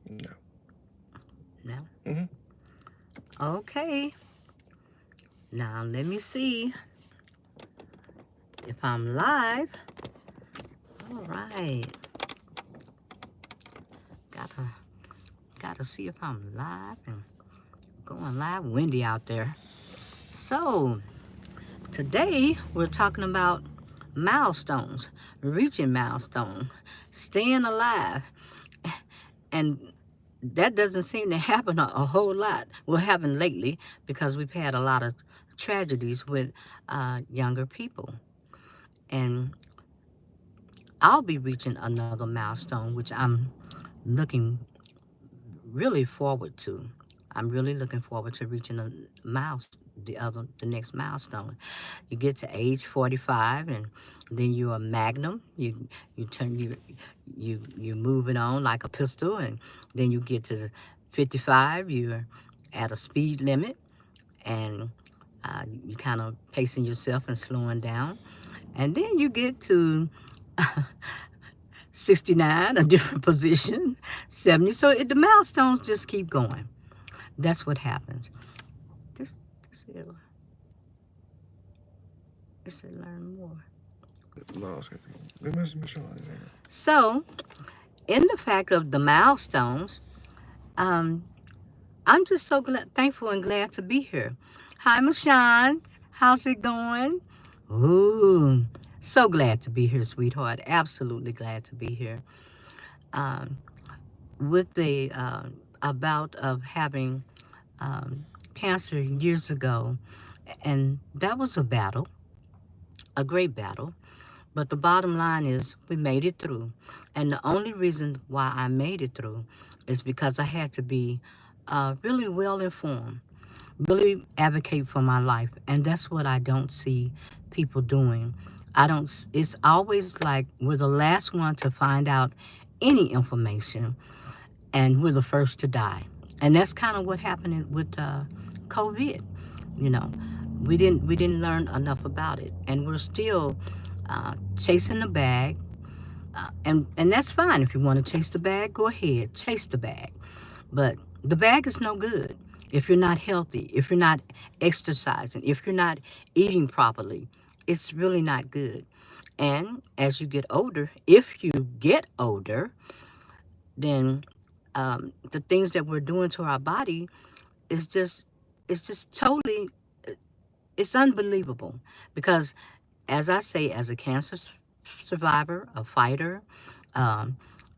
No. No? Mm-hmm. Okay. Now let me see if I'm live. All right. Gotta gotta see if I'm live and going live. Windy out there. So today we're talking about milestones, reaching milestone, staying alive, and that doesn't seem to happen a whole lot. Well, happen lately because we've had a lot of tragedies with younger people, and I'll be reaching another milestone, which I'm looking really forward to. I'm really looking forward to reaching the next milestone. You get to age 45, and then you're a magnum. You moving on like a pistol, and then you get to 55. You're at a speed limit, and you kind of pacing yourself and slowing down, and then you get to 69, a different position, 70. So the milestones just keep going. That's what happens. This, this, is- this is learn more. Lost. Miss Sean is here. So, in the fact of the milestones, um, I'm just so thankful and glad to be here. Hi, Michonne. How's it going? Ooh, so glad to be here, sweetheart. Absolutely glad to be here. Um, with the about of having cancer years ago, and that was a battle, a great battle. But the bottom line is we made it through. And the only reason why I made it through is because I had to be really well informed, really advocate for my life. And that's what I don't see people doing. I don't, it's always like we're the last one to find out any information and we're the first to die. And that's kind of what happened with COVID. You know, we didn't learn enough about it, and we're still chasing the bag. And that's fine. If you want to chase the bag, go ahead, chase the bag. But the bag is no good if you're not healthy, if you're not exercising, if you're not eating properly. It's really not good. And as you get older, if you get older, then the things that we're doing to our body is just it's just totally it's unbelievable because as I say, as a cancer survivor, a fighter, um,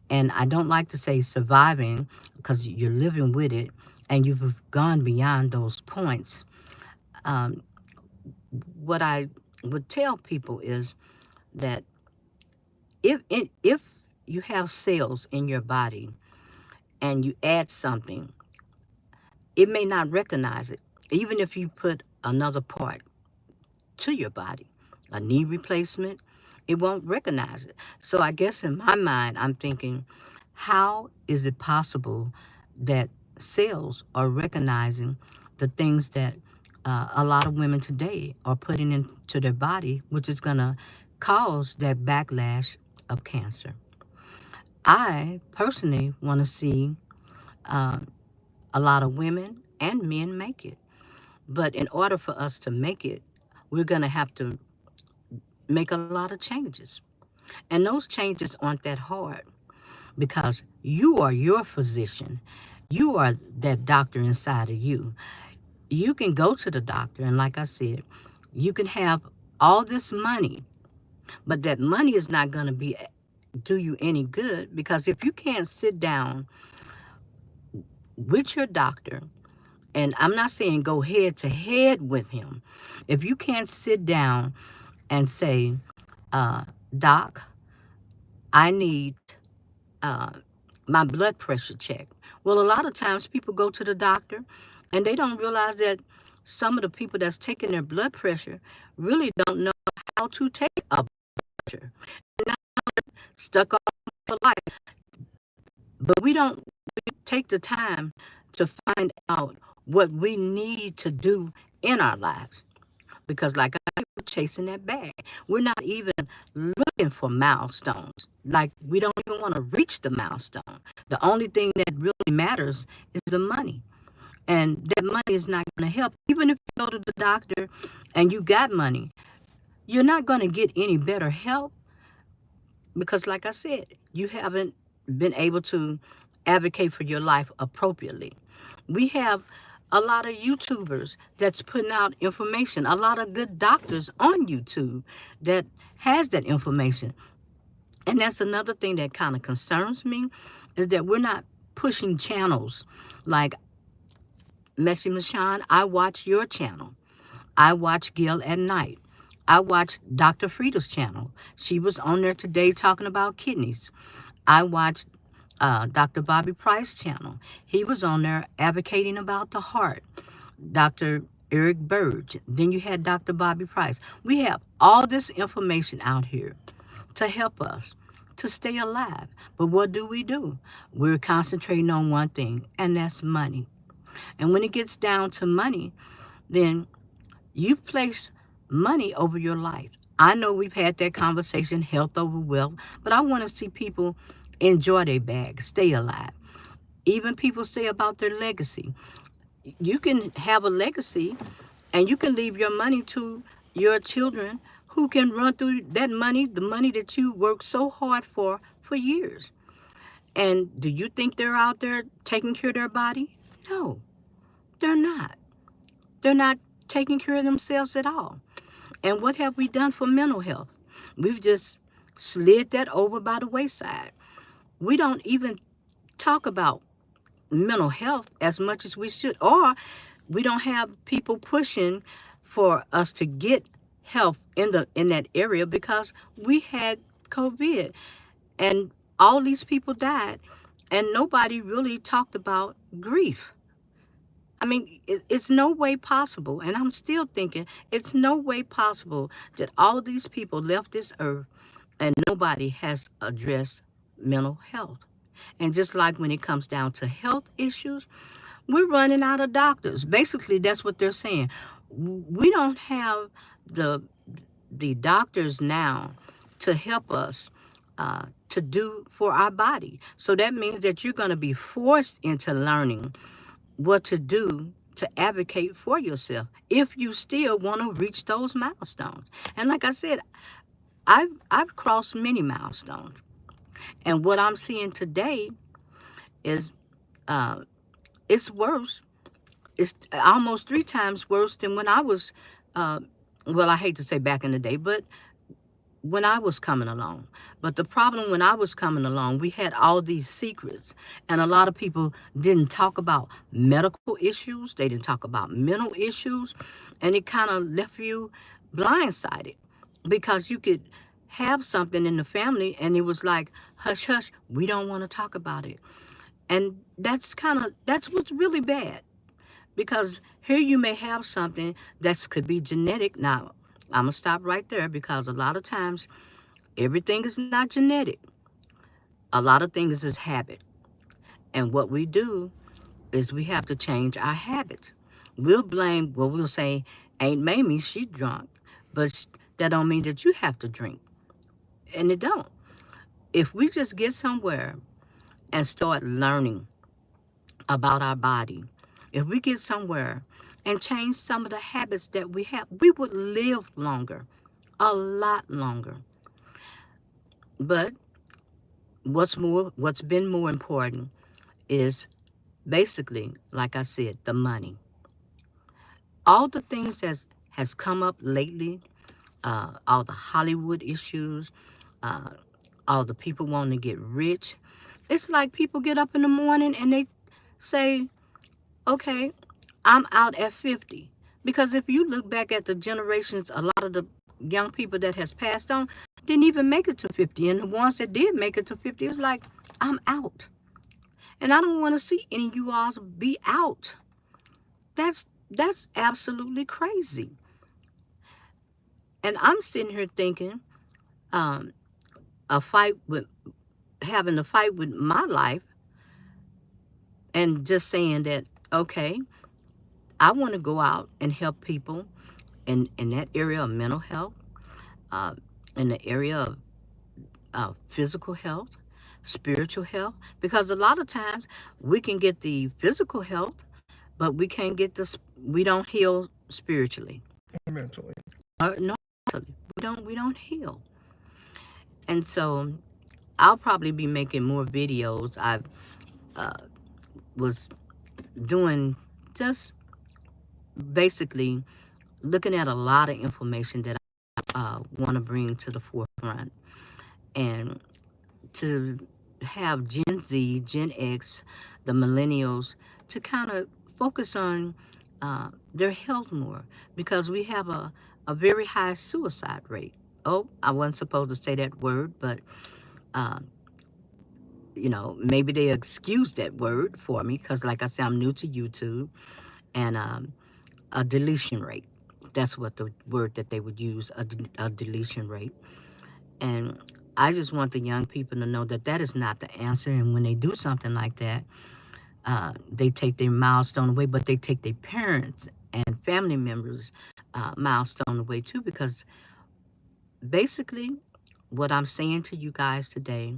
and I don't like to say surviving because you're living with it and you've gone beyond those points. um, what I would tell people is that if you have cells in your body and you add something, it may not recognize it, even if you put another part to your body, a knee replacement, it won't recognize it. So I guess in my mind, I'm thinking, how is it possible that cells are recognizing the things that a lot of women today are putting into their body, which is going to cause that backlash of cancer? I personally want to see uh, a lot of women and men make it. But in order for us to make it, we're going to have to make a lot of changes. And those changes aren't that hard because you are your physician. You are that doctor inside of you. You can go to the doctor, and like I said, you can have all this money, but that money is not going to be do you any good because if you can't sit down with your doctor, and I'm not saying go head to head with him, if you can't sit down and say, Doc, I need my blood pressure checked. Well, a lot of times people go to the doctor and they don't realize that some of the people that's taking their blood pressure really don't know how to take a pressure. They're not stuck on for life. But we don't take the time to find out what we need to do in our lives. because like I said, we're chasing that bag. We're not even looking for milestones. Like we don't even want to reach the milestone. The only thing that really matters is the money. And that money is not going to help. Even if you go to the doctor and you got money, you're not going to get any better help because, like I said, you haven't been able to advocate for your life appropriately. We have a lot of YouTubers that's putting out information, a lot of good doctors on YouTube that has that information. And that's another thing that kind of concerns me is that we're not pushing channels like Messy Michon. I watch your channel. I watch Gail at night. I watch Dr. Frida's channel. She was on there today talking about kidneys. I watched Dr. Bobby Price's channel. He was on there advocating about the heart. Dr. Eric Burge. Then you had Dr. Bobby Price. We have all this information out here to help us to stay alive. But what do? We're concentrating on one thing, and that's money. And when it gets down to money, then you place money over your life. I know we've had that conversation, health over wealth, but I want to see people enjoy their bag, stay alive. Even people say about their legacy. You can have a legacy and you can leave your money to your children who can run through that money, the money that you worked so hard for years. And do you think they're out there taking care of their body? No, they're not. They're not taking care of themselves at all. And what have we done for mental health? We've just slid that over by the wayside. We don't even talk about mental health as much as we should, or we don't have people pushing for us to get health in that area because we had COVID and all these people died and nobody really talked about grief. I mean, it's no way possible, and I'm still thinking it's no way possible that all these people left this earth and nobody has addressed mental health. And just like when it comes down to health issues, we're running out of doctors. Basically, that's what they're saying. We don't have the the doctors now to help us to do for our body. So that means that you're going to be forced into learning what to do to advocate for yourself if you still want to reach those milestones. And like I said, I've crossed many milestones. And what I'm seeing today is it's worse. It's almost 3 times worse than when I was, well, I hate to say back in the day, but when I was coming along. But the problem when I was coming along, we had all these secrets, and a lot of people didn't talk about medical issues. They didn't talk about mental issues, and it kind of left you blindsided because you could have something in the family, and it was like, hush, hush, we don't want to talk about it. And that's what's really bad because here you may have something that could be genetic. Now, I'm going to stop right there because a lot of times everything is not genetic. A lot of things is habit. And what we do is we have to change our habits. We'll say, Aunt Mamie, she drunk, but that don't mean that you have to drink. And it don't. If we just get somewhere and start learning about our body, if we get somewhere and change some of the habits that we have, we would live longer, a lot longer. But what's been more important is basically, like I said, the money. All the things that has come up lately, all the Hollywood issues, all the people wanting to get rich. It's like people get up in the morning and they say, okay, I'm out at 50. Because if you look back at the generations, a lot of the young people that has passed on didn't even make it to 50. And the ones that did make it to 50, it's like, I'm out. And I don't want to see any of you all be out. That's absolutely crazy. And I'm sitting here thinking, having a fight with my life and just saying that, okay, I want to go out and help people in that area of mental health, uh, in the area of physical health, spiritual health, because a lot of times we can get the physical health, but we can't get we don't heal spiritually. Mentally. No, mentally. We don't heal. And so I'll probably be making more videos. I was doing just basically looking at a lot of information that I want to bring to the forefront, and to have Gen Z, Gen X, the millennials to kind of focus on their health more, because we have a very high suicide rate. Oh, I wasn't supposed to say that word, but uh, maybe they excuse that word for me because, like I said, I'm new to YouTube, and a deletion rate. That's what the word that they would use, a deletion rate. And I just want the young people to know that that is not the answer. And when they do something like that, they take their milestone away, but they take their parents and family members' milestone away too. Because basically, what I'm saying to you guys today,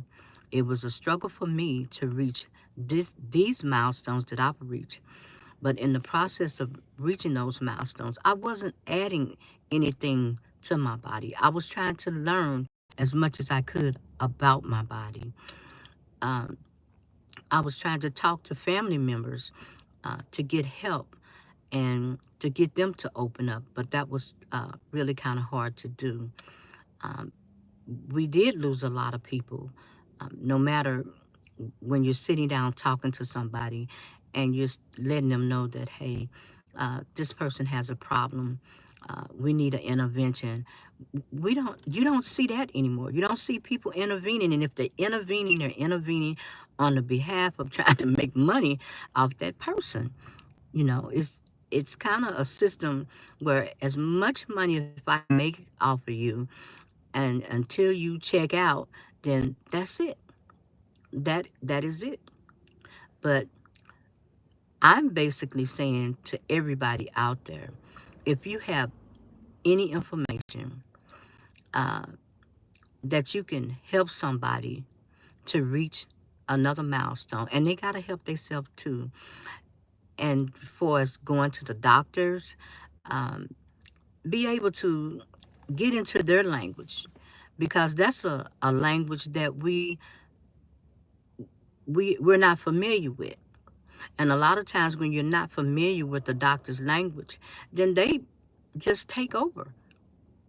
it was a struggle for me to reach these milestones that I've reached. But in the process of reaching those milestones, I wasn't adding anything to my body. I was trying to learn as much as I could about my body. Um, I was trying to talk to family members to get help and to get them to open up, but that was really kind of hard to do. Um, we did lose a lot of people, no matter when you're sitting down talking to somebody and you're letting them know that, hey, this person has a problem. We need an intervention. You don't see that anymore. You don't see people intervening. And if they're intervening on the behalf of trying to make money off that person. It's kind of a system where as much money as I make off of you, and until you check out, then that's it. That is it. But I'm basically saying to everybody out there, if you have any information uh, that you can help somebody to reach another milestone, and they got to help themselves too. And for us going to the doctors, um, be able to get into their language, because that's a language that we're not familiar with. And a lot of times when you're not familiar with the doctor's language, then they just take over.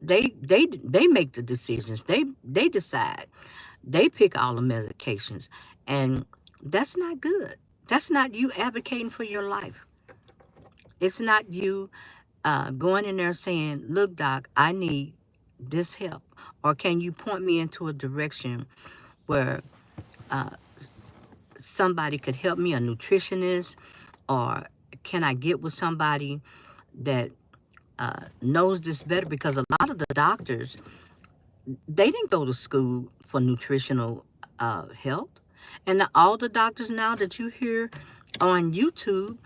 They make the decisions. They decide. They pick all the medications. And that's not good. That's not you advocating for your life. It's not you going in there saying, look, doc, I need this help. Or can you point me into a direction where somebody could help me, a nutritionist? Or can I get with somebody that knows this better? Because a lot of the doctors, they didn't go to school for nutritional health. And all the doctors now that you hear on YouTube,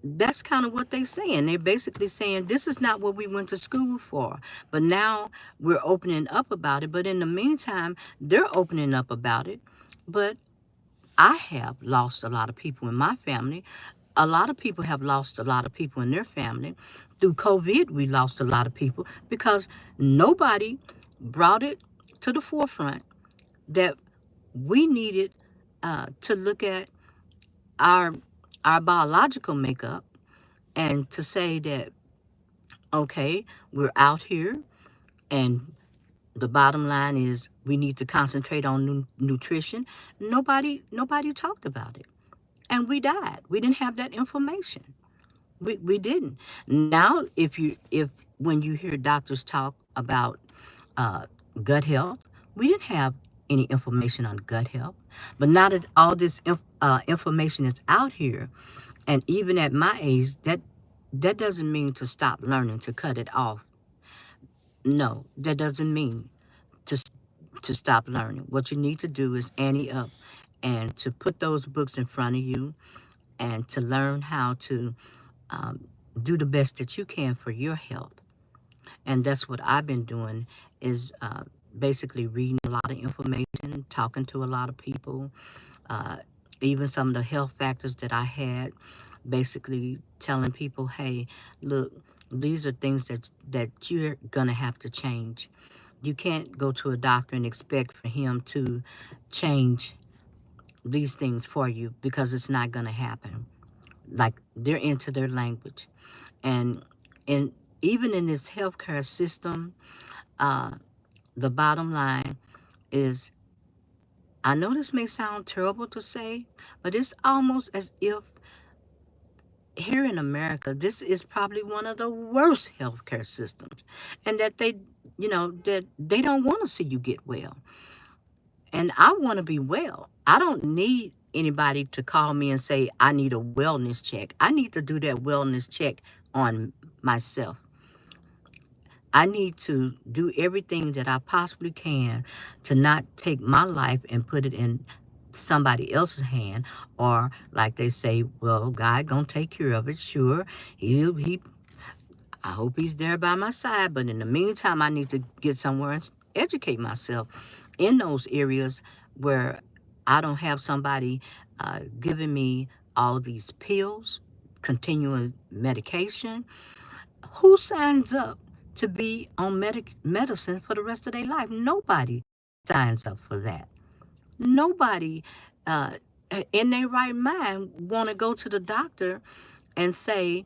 that's kind of what they're saying. They're basically saying this is not what we went to school for. But now we're opening up about it. But in the meantime, they're opening up about it. But I have lost a lot of people in my family. A lot of people have lost a lot of people in their family. Through COVID, we lost a lot of people because nobody brought it to the forefront that we needed to look at our biological makeup, and to say that, okay, we're out here, and the bottom line is we need to concentrate on nutrition. Nobody talked about it, and we died. We didn't have that information. We didn't. Now, if when you hear doctors talk about uh, gut health, we didn't have any information on gut health. But now that all this information is out here, and even at my age, that doesn't mean to stop learning, to cut it off. No, that doesn't mean to to stop learning. What you need to do is ante up, and to put those books in front of you, and to learn how to um, do the best that you can for your health. And that's what I've been doing is basically reading a lot of information, talking to a lot of people, uh, even some of the health factors that I had, basically telling people, hey, look, these are things that you're gonna have to change. You can't go to a doctor and expect for him to change these things for you because it's not gonna happen. Like they're into their language, and even in this healthcare system, uh, the bottom line is, I know this may sound terrible to say, but it's almost as if here in America, this is probably one of the worst healthcare systems, and that that they don't want to see you get well. And I want to be well. I don't need anybody to call me and say I need a wellness check. I need to do that wellness check on myself. I need to do everything that I possibly can to not take my life and put it in somebody else's hand, or like they say, well, God gonna take care of it. Sure, he I hope he's there by my side, but in the meantime, I need to get somewhere and educate myself in those areas where I don't have somebody giving me all these pills, continuous medication. Who signs up to be on medicine for the rest of their life? Nobody signs up for that. Nobody uh, in their right mind want to go to the doctor and say,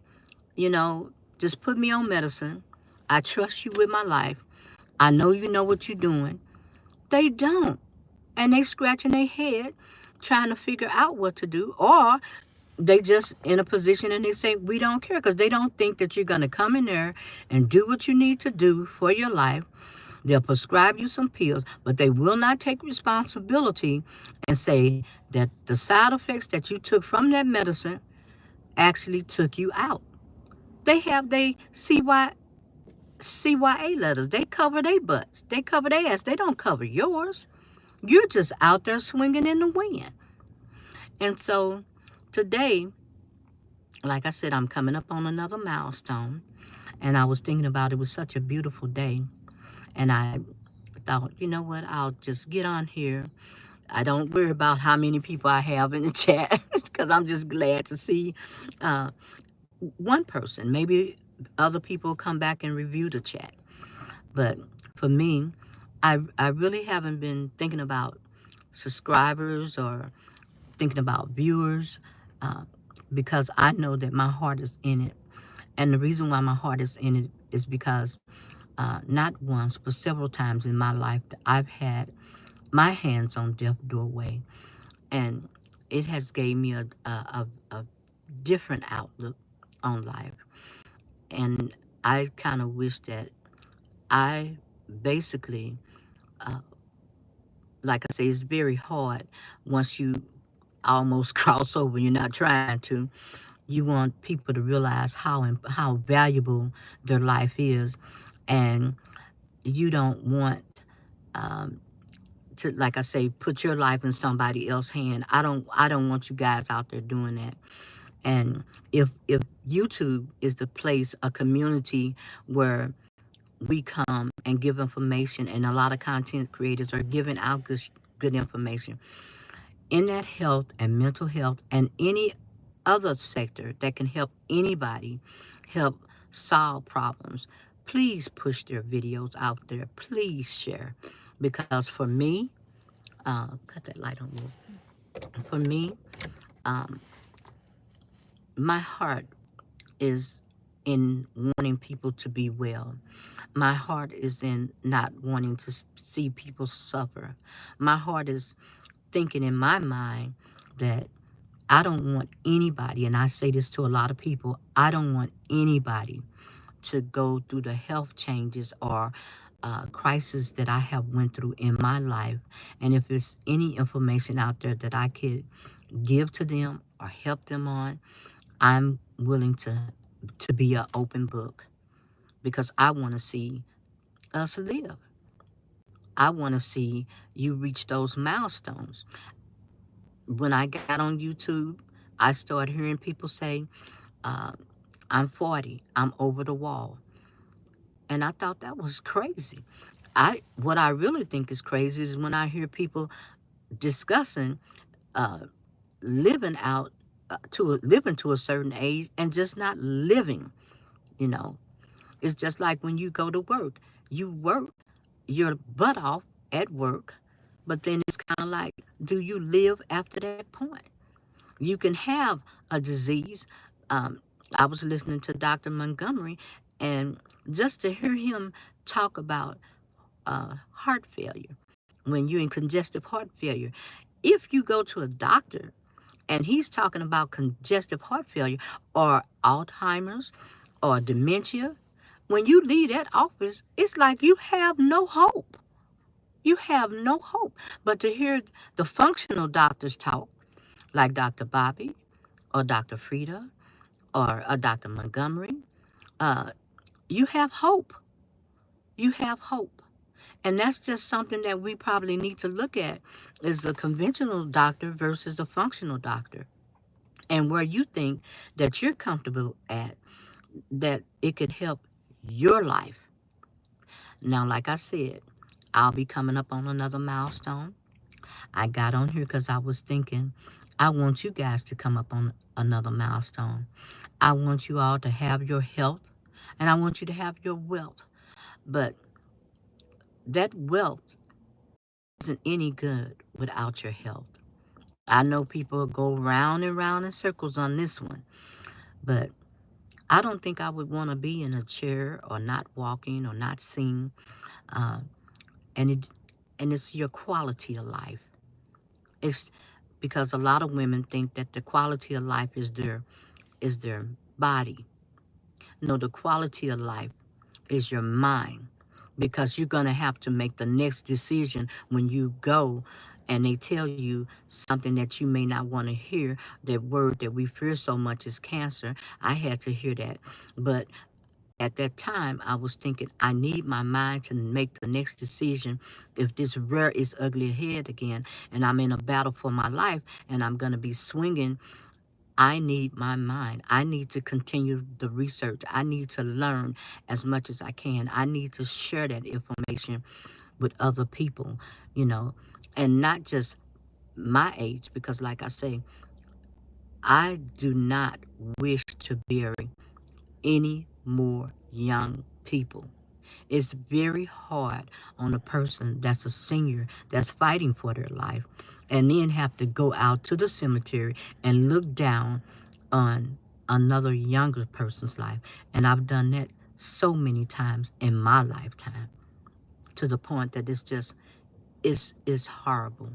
you know, just put me on medicine. I trust you with my life. I know you know what you're doing. They don't. And they scratching their head trying to figure out what to do, or they just in a position and they say we don't care because they don't think that you're going to come in there and do what you need to do for your life. They'll prescribe you some pills, but they will not take responsibility and say that the side effects that you took from that medicine actually took you out. They have they CYA letters. They cover their butts. They cover their ass. They don't cover yours. You're just out there swinging in the wind. And so today, like I said, I'm coming up on another milestone. And I was thinking about it was such a beautiful day. And I thought, you know what, I'll just get on here. I don't worry about how many people I have in the chat because I'm just glad to see uh, one person. Maybe other people come back and review the chat. But for me, I really haven't been thinking about subscribers or thinking about viewers uh, because I know that my heart is in it. And the reason why my heart is in it is because not once, but several times in my life, that I've had my hands on death doorway, and it has gave me a different outlook on life. And I kind of wish that I basically, uh, like I say, it's very hard once you almost cross over. You're not trying to. You want people to realize how valuable their life is, and you don't want um, to, like I say, put your life in somebody else's hand. I don't want you guys out there doing that. And if YouTube is the place, a community where we come and give information, and a lot of content creators are giving out good information in that health and mental health and any other sector that can help anybody help solve problems, please push their videos out there. Please share. Because for me, cut that light on. For me, um, my heart is in wanting people to be well. My heart is in not wanting to see people suffer. My heart is thinking in my mind that I don't want anybody, and I say this to a lot of people, I don't want anybody to go through the health changes or crisis that I have went through in my life. And if there's any information out there that I could give to them or help them on, I'm willing to be an open book because I want to see us live. I want to see you reach those milestones. When I got on YouTube, I started hearing people say, uh, I'm 40, I'm over the wall. And I thought that was crazy. What I really think is crazy is when I hear people discussing uh, living out living to a certain age and just not living. You know, it's just like when you go to work. You work your butt off at work, but then it's kind of like, do you live after that point? You can have a disease. Um, I was listening to Dr. Montgomery, and just to hear him talk about heart failure, when you're in congestive heart failure, if you go to a doctor and he's talking about congestive heart failure or Alzheimer's or dementia, when you leave that office, it's like you have no hope. You have no hope. But to hear the functional doctors talk, like Dr. Bobby or Dr. Frida or Dr. Montgomery, uh, you have hope. You have hope. And that's just something that we probably need to look at is a conventional doctor versus a functional doctor. And where you think that you're comfortable at, that it could help your life. Now, like I said, I'll be coming up on another milestone. I got on here because I was thinking, I want you guys to come up on another milestone. I want you all to have your health and I want you to have your wealth. But that wealth isn't any good without your health. I know people go round and round in circles on this one, but I don't think I would want to be in a chair or not walking or not seeing. Uh, and it and it's your quality of life. It's because a lot of women think that the quality of life is their body. No, the quality of life is your mind because you're going to have to make the next decision when you go and they tell you something that you may not want to hear. That word that we fear so much is cancer. I had to hear that. But at that time, I was thinking, I need my mind to make the next decision. If this rear is ugly ahead again and I'm in a battle for my life and I'm going to be swinging, I need my mind. I need to continue the research. I need to learn as much as I can. I need to share that information with other people, you know, and not just my age, because like I say, I do not wish to bury any more young people. It's very hard on a person that's a senior that's fighting for their life and then have to go out to the cemetery and look down on another younger person's life. And I've done that so many times in my lifetime to the point that it's horrible.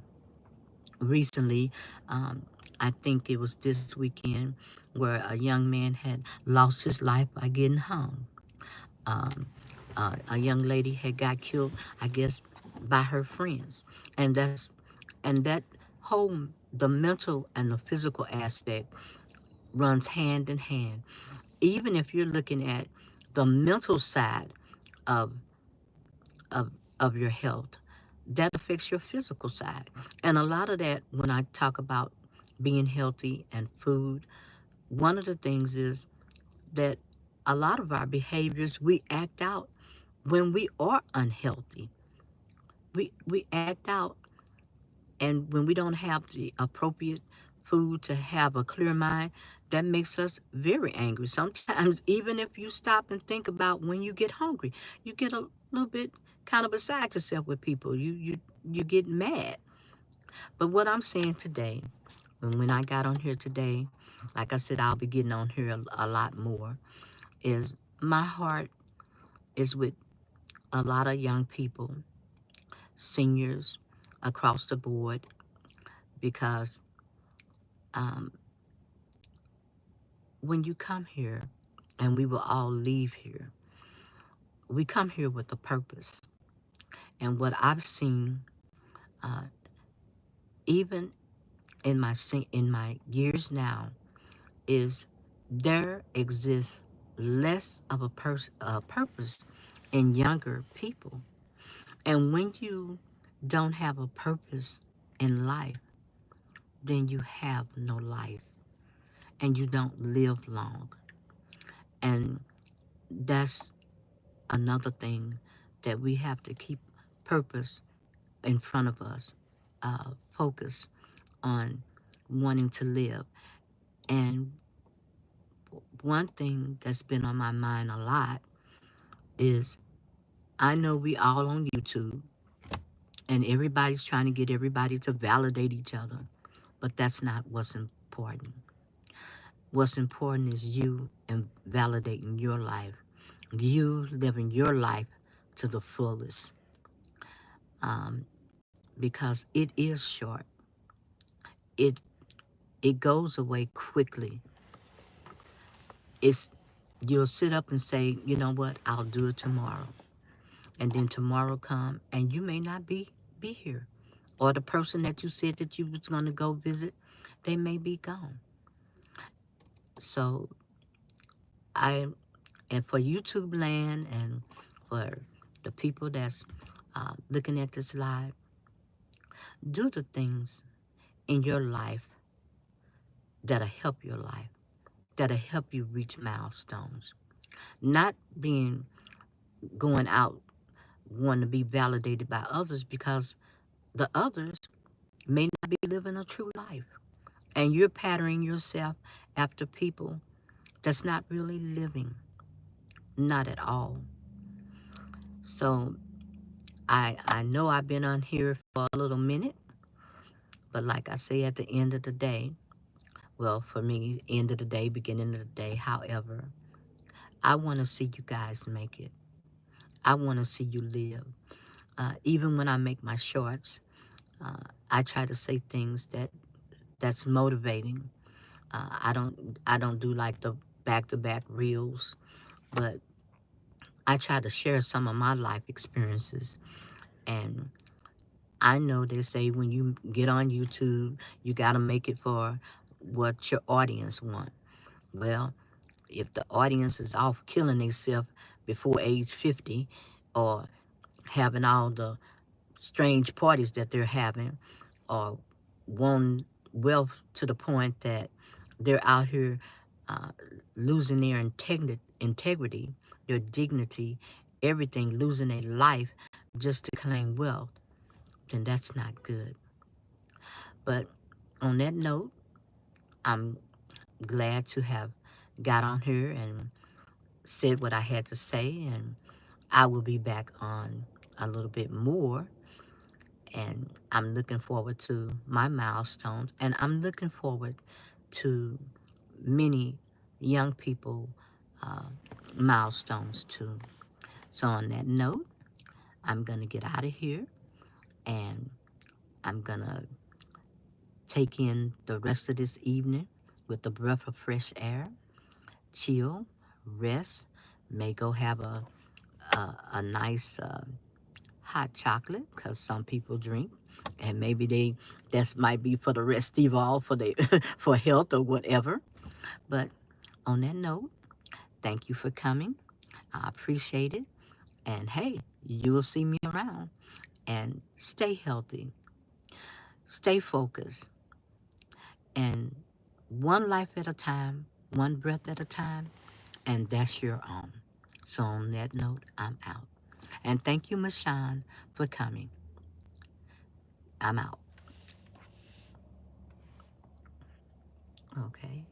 Recently, I think it was this weekend where a young man had lost his life by getting hung. Um, a young lady had got killed, I guess, by her friends, and that whole the mental and the physical aspect runs hand in hand. Even if you're looking at the mental side of of of your health, that affects your physical side, and a lot of that when I talk about being healthy and food, one of the things is that a lot of our behaviors we act out when we are unhealthy. We act out, and when we don't have the appropriate food to have a clear mind, that makes us very angry. Sometimes, even if you stop and think about when you get hungry, you get a little bit kind of beside yourself with people. You get mad. But what I'm saying today, when I got on here today, like I said, I'll be getting on here a lot more, is my heart is with a lot of young people, seniors across the board, because um, when you come here, and we will all leave here, we come here with a purpose. And what I've seen, uh, even in my years now, is there exists less of a purpose in younger people. And when you don't have a purpose in life, then you have no life and you don't live long. And that's another thing that we have to keep purpose in front of us, focus on wanting to live. And one thing that's been on my mind a lot is I know we all on YouTube and everybody's trying to get everybody to validate each other, but that's not what's important. What's important is you and validating your life, you living your life to the fullest, because it is short. It it goes away quickly. It's You'll sit up and say, you know what, I'll do it tomorrow, and then tomorrow come and you may not be here, or the person that you said that you was going to go visit, they may be gone. So I and for YouTube land and for the people that's looking at this live, do the things in your life that'll help your life, that'll help you reach milestones. Not going out wanting to be validated by others, because the others may not be living a true life. And you're patterning yourself after people that's not really living, not at all. So I know I've been on here for a little minute, but like I say, at the end of the day, well, for me, end of the day, beginning of the day, however, I want to see you guys make it. I want to see you live. Even when I make my shorts, I try to say things that's motivating. I don't do like the back-to-back reels, but I try to share some of my life experiences. And I know they say when you get on YouTube, you got to make it for what your audience want. Well, if the audience is off killing themselves before age 50, or having all the strange parties that they're having, or wanting wealth to the point that they're out here uh, losing their integrity, their dignity, everything, losing their life just to claim wealth, then that's not good. But on that note, I'm glad to have got on here and said what I had to say, and I will be back on a little bit more. And I'm looking forward to my milestones, and I'm looking forward to many young people milestones too. So on that note, I'm gonna get out of here, and I'm gonna take in the rest of this evening with a breath of fresh air, chill, rest, may go have a nice hot chocolate, because some people drink, and maybe that's might be for the rest of all, for the for health or whatever. But on that note, thank you for coming. I appreciate it. And hey, you will see me around. And stay healthy, stay focused, and one life at a time, one breath at a time, and that's your own. So on that note, I'm out. And thank you, Miss Shawn, for coming. I'm out. Okay.